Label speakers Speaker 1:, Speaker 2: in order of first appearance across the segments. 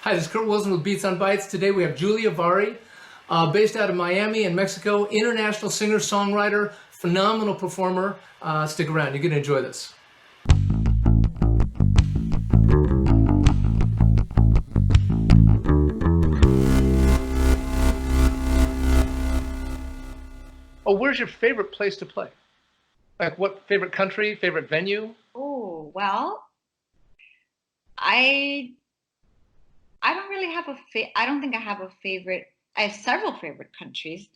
Speaker 1: Hi, this is Curt Wilson with Beats on Bites. Today we have Julia Vari, based out of Miami in Mexico, international singer-songwriter, phenomenal performer. Stick around, you're going to enjoy this. Oh, where's your favorite place to play? Like what favorite country, favorite venue?
Speaker 2: Oh, well, I I don't really have I don't think I have a favorite. I have several favorite countries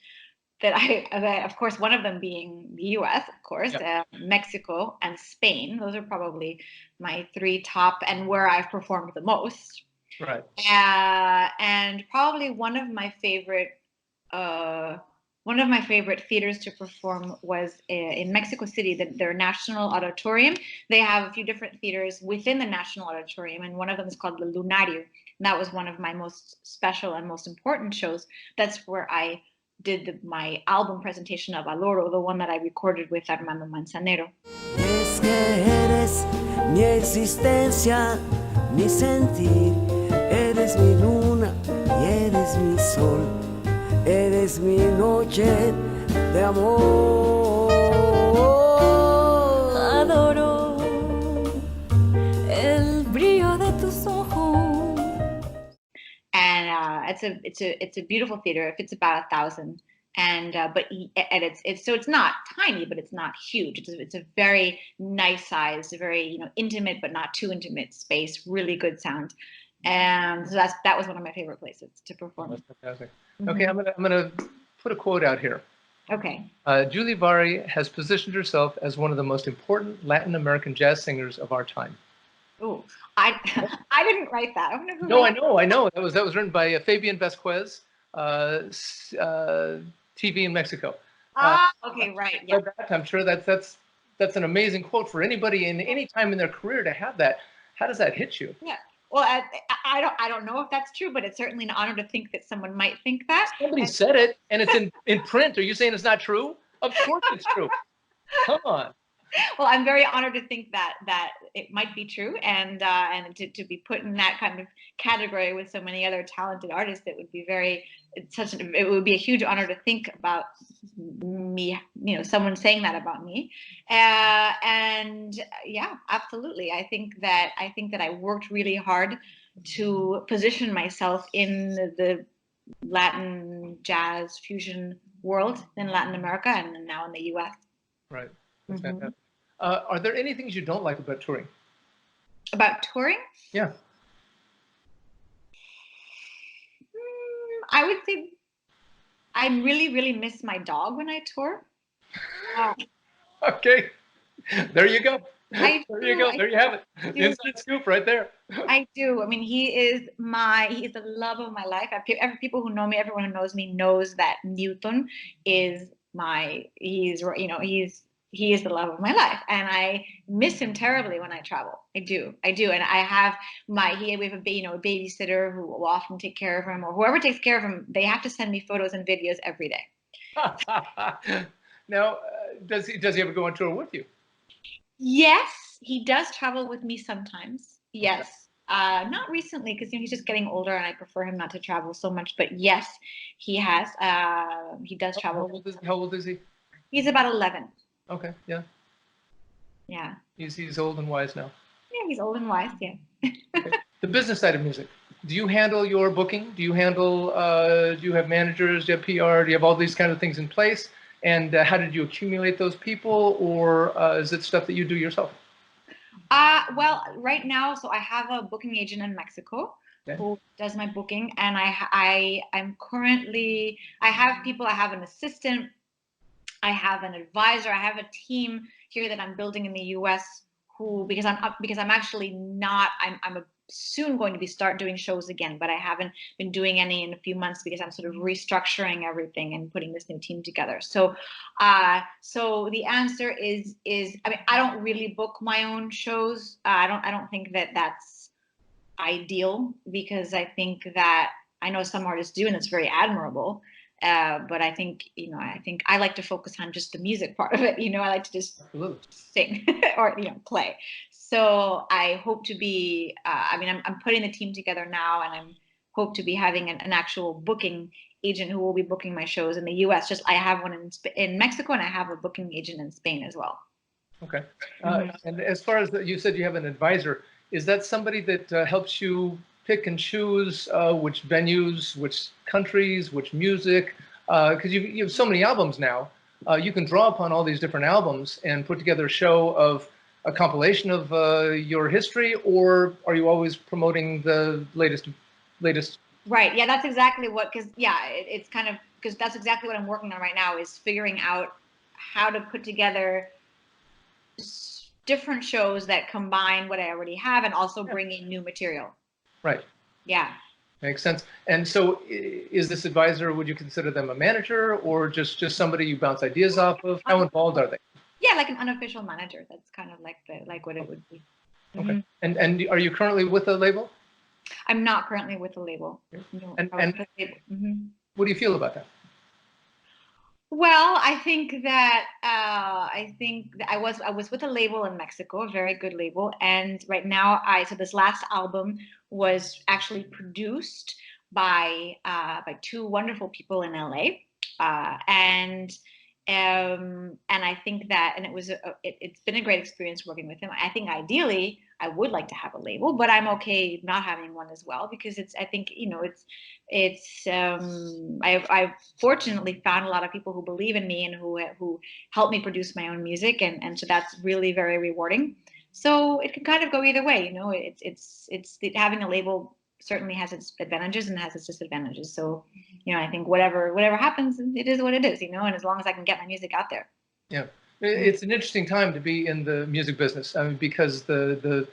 Speaker 2: of course, one of them being the US, of course,
Speaker 1: Yep.
Speaker 2: Mexico and Spain. Those are probably my three top and where I've performed the most.
Speaker 1: Right.
Speaker 2: And probably uh, one of my favorite theaters to perform was in Mexico City, their National Auditorium. They have a few different theaters within the National Auditorium, and one of them is called the Lunario. And that was one of my most special and most important shows. That's where I did my album presentation of Aloro, the one that I recorded with Armando Manzanero.
Speaker 3: Es que eres mi existencia, mi sentir, eres mi luna y eres mi sol, eres mi noche de amor. Adoro el brillo de tus ojos.
Speaker 2: And it's a beautiful theater. It fits about 1,000, and it's not tiny, but it's not huge. It's a very nice size, a very intimate but not too intimate space. Really good sound, and so that was one of my favorite places to perform.
Speaker 1: That's fantastic. Okay, I'm gonna put a quote out here.
Speaker 2: Okay.
Speaker 1: Julia Vari has positioned herself as one of the most important Latin American jazz singers of our time.
Speaker 2: Oh, I didn't write that. I don't know who
Speaker 1: No,
Speaker 2: wrote
Speaker 1: I know. That was written by Fabian Vasquez, TV in Mexico.
Speaker 2: Okay, right. Yeah.
Speaker 1: I'm sure that's an amazing quote for anybody in any time in their career to have that. How does that hit you?
Speaker 2: Yeah. Well, I don't know if that's true, but it's certainly an honor to think that someone might think that.
Speaker 1: Somebody said it, and it's in print. Are you saying it's not true? Of course it's true. Come on.
Speaker 2: Well, I'm very honored to think that it might be true, and to be put in that kind of category with so many other talented artists, it would be it would be a huge honor to think about me, someone saying that about me, and yeah, absolutely. I think that I worked really hard to position myself in the Latin jazz fusion world in Latin America and now in the US.
Speaker 1: Right. That's fantastic. Are there any things you don't like about touring?
Speaker 2: About touring?
Speaker 1: Yeah.
Speaker 2: I would say I really, really miss my dog when I tour.
Speaker 1: Okay. There you go.
Speaker 2: There you go.
Speaker 1: There you have it. Inside scoop right there.
Speaker 2: I do. I mean, he is the love of my life. People who know me, everyone who knows me knows that Newton is he is the love of my life, and I miss him terribly when I travel. I do, and I have we have a babysitter who will often take care of him, or whoever takes care of him. They have to send me photos and videos every day.
Speaker 1: Now, does he ever go on tour with you?
Speaker 2: Yes, he does travel with me sometimes. Yes. Not recently because he's just getting older and I prefer him not to travel so much. But yes, he has. He does travel.
Speaker 1: How old is he?
Speaker 2: He's about 11.
Speaker 1: Okay, yeah.
Speaker 2: Yeah.
Speaker 1: He's old and wise now.
Speaker 2: Yeah, he's old and wise. Yeah.
Speaker 1: Okay. The business side of music. Do you handle your booking? Do you handle? Do you have managers? Do you have PR? Do you have all these kind of things in place? And how did you accumulate those people, or is it stuff that you do yourself?
Speaker 2: Well, right now, so I have a booking agent in Mexico who does my booking, and I'm currently I have people. I have an assistant. I have an advisor. I have a team here that I'm building in the U.S. because I'm actually not. I'm soon going to start doing shows again, but I haven't been doing any in a few months because I'm sort of restructuring everything and putting this new team together. So the answer is I mean, I don't really book my own shows. I don't think that that's ideal because I think that I know some artists do, and it's very admirable. But I think I like to focus on just the music part of it. I like to just sing or play. So I hope to be, I mean, I'm putting the team together now, and I'm hope to be having an actual booking agent who will be booking my shows in the US. Just I have one in Mexico, and I have a booking agent in Spain as well.
Speaker 1: Okay. And as far as you said you have an advisor, is that somebody that helps you pick and choose which venues, which countries, which music? Because you have so many albums now, you can draw upon all these different albums and put together a show of a compilation of your history, or are you always promoting the latest?
Speaker 2: Right. Yeah, that's exactly what, because yeah, it's kind of, because that's exactly what I'm working on right now, is figuring out how to put together different shows that combine what I already have and also bring in new material.
Speaker 1: Right.
Speaker 2: Yeah.
Speaker 1: Makes sense. And so is this advisor, would you consider them a manager or just somebody you bounce ideas off of? How involved are they?
Speaker 2: Yeah, like an unofficial manager. That's kind of like what it would be.
Speaker 1: Okay. And are you currently with a label?
Speaker 2: I'm not currently with a label. No,
Speaker 1: and what do you feel about that?
Speaker 2: Well, I think that I was with a label in Mexico, a very good label, and right now so this last album was actually produced by two wonderful people in LA, and I think that, and it's been a great experience working with him. I think ideally I would like to have a label, but I'm okay not having one as well, because I think I've fortunately found a lot of people who believe in me and who help me produce my own music, and so that's really very rewarding. So it can kind of go either way, having a label certainly has its advantages and has its disadvantages. So, I think whatever happens, it is what it is, and as long as I can get my music out there.
Speaker 1: Yeah. It's an interesting time to be in the music business. I mean, because the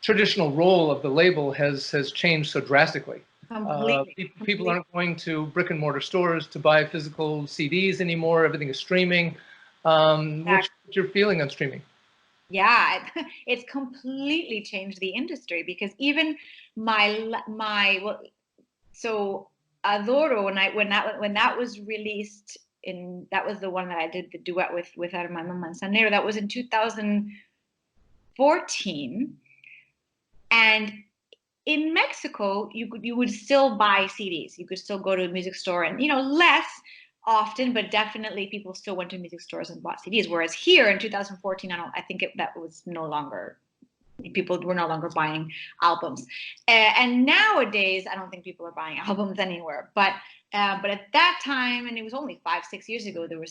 Speaker 1: traditional role of the label has changed so drastically.
Speaker 2: Completely.
Speaker 1: People aren't going to brick and mortar stores to buy physical CDs anymore. Everything is streaming. What's your feeling on streaming?
Speaker 2: Yeah, it's completely changed the industry, because even so Adoro, when that was released, that was the one that I did the duet with Armando Manzanero. That was in 2014, and in Mexico, you would still buy CDs. You could still go to a music store, and less often, but definitely people still went to music stores and bought CDs. Whereas here in 2014, I think that was no longer. People were no longer buying albums, and nowadays I don't think people are buying albums anywhere. But at that time, and it was only 5-6 years ago, you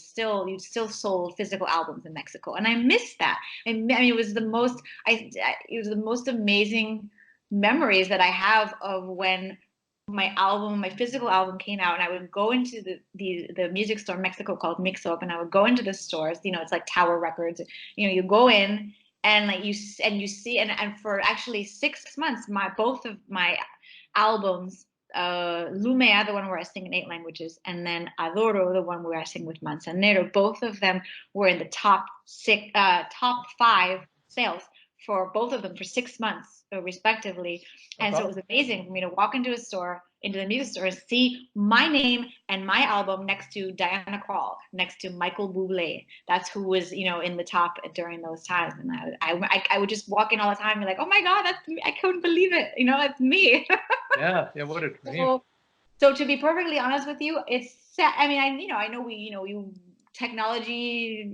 Speaker 2: still sold physical albums in Mexico, and I miss that. I mean, it was the most amazing memories that I have of when my physical album came out, and I would go into the music store in Mexico called Mix Up, and I would go into the stores, it's like Tower Records, you go in, and like you see, and for actually 6 months, both of my albums, Lumea, the one where I sing in 8 languages, and then Adoro, the one where I sing with Manzanero, both of them were in the top 5 sales for both of them for 6 months, respectively. And so it was amazing for me to walk into the music store, and see my name and my album next to Diana Krall, next to Michael Bublé. That's who was, in the top during those times. And I would just walk in all the time and be like, oh my God, that's me. I couldn't believe it. That's me.
Speaker 1: Yeah, what a dream.
Speaker 2: So to be perfectly honest with you, it's sad. I mean, I know technology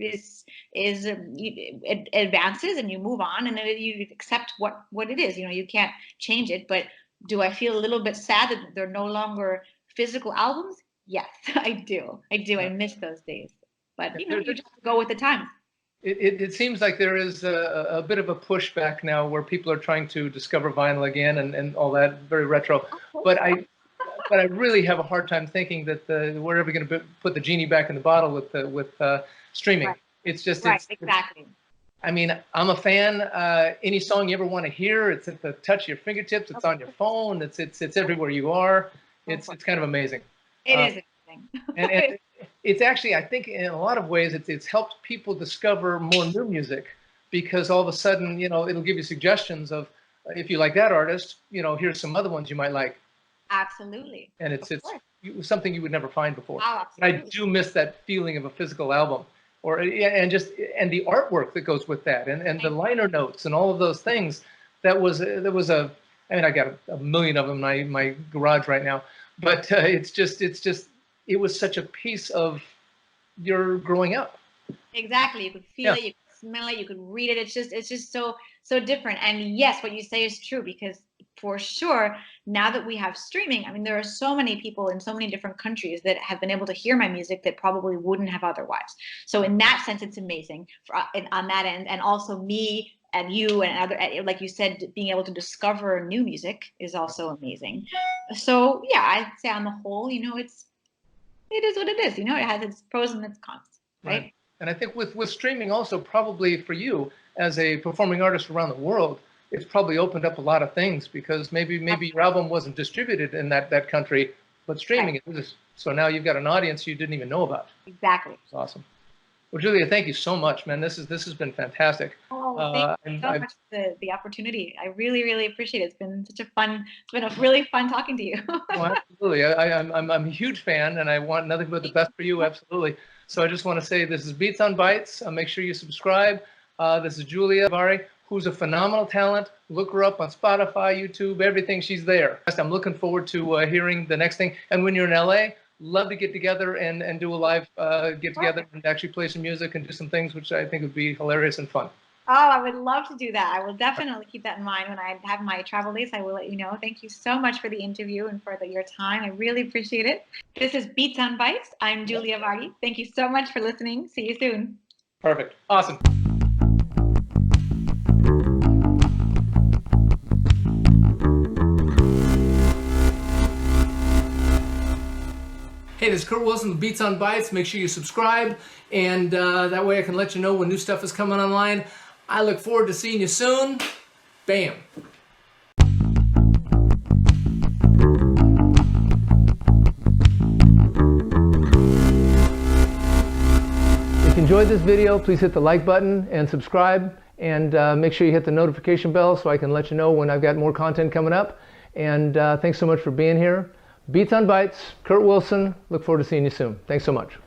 Speaker 2: it advances, and you move on, and you accept what it is. You can't change it. But do I feel a little bit sad that they're no longer physical albums? Yes, I do. I miss those days. But you just go with the times.
Speaker 1: It seems like there is a bit of a pushback now, where people are trying to discover vinyl again and all that, very retro. But I really have a hard time thinking that we're ever going to put the genie back in the bottle with streaming. Right. It's just
Speaker 2: exactly.
Speaker 1: I mean, I'm a fan. Any song you ever want to hear, it's at the touch of your fingertips. It's on your phone. It's everywhere you are. It's kind of amazing.
Speaker 2: It is amazing.
Speaker 1: and it's actually, I think, in a lot of ways, it's helped people discover more new music, because all of a sudden, it'll give you suggestions of, if you like that artist, here's some other ones you might like.
Speaker 2: Absolutely.
Speaker 1: And it's something you would never find before.
Speaker 2: Oh,
Speaker 1: I do miss that feeling of a physical album. or and the artwork that goes with that, and the liner notes and all of those things. That was a. I mean, I got a million of them in my garage right now, but it was such a piece of your growing up.
Speaker 2: Exactly. You could feel it, you could smell it, you could read it. It's just so different. And yes, what you say is true, because for sure, now that we have streaming, I mean, there are so many people in so many different countries that have been able to hear my music that probably wouldn't have otherwise. So in that sense, it's amazing on that end. And also me and you and other, like you said, being able to discover new music is also amazing. So yeah, I'd say on the whole, it is what it is. It has its pros and its cons, right?
Speaker 1: And I think with streaming also, probably for you as a performing artist around the world, it's probably opened up a lot of things, because maybe your album wasn't distributed in that country, but streaming it is. So now you've got an audience you didn't even know about.
Speaker 2: Exactly.
Speaker 1: It's awesome. Well, Julia, thank you so much, man. This has been fantastic.
Speaker 2: Oh, thank you so much for the opportunity. I really, really appreciate it. It's been a really fun talking to you.
Speaker 1: Oh, absolutely. I'm a huge fan, and I want nothing but the best for you. Absolutely. So I just want to say this is Beats on Bites. Make sure you subscribe. This is Julia Vari, who's a phenomenal talent. Look her up on Spotify, YouTube, everything. She's there. I'm looking forward to hearing the next thing. And when you're in LA, love to get together and do a live get together and actually play some music and do some things, which I think would be hilarious and fun.
Speaker 2: Oh, I would love to do that. I will definitely keep that in mind when I have my travel dates. I will let you know. Thank you so much for the interview and for your time. I really appreciate it. This is Beats on Bites. I'm Julia Vari. Thank you so much for listening. See you soon.
Speaker 1: Perfect. Awesome. Hey, this is Curt Wilson with Beats on Bites. Make sure you subscribe, and that way I can let you know when new stuff is coming online. I look forward to seeing you soon. Bam. If you enjoyed this video, please hit the like button and subscribe, and make sure you hit the notification bell so I can let you know when I've got more content coming up. And thanks so much for being here. Beats on Bites, Curt Wilson. Look forward to seeing you soon. Thanks so much.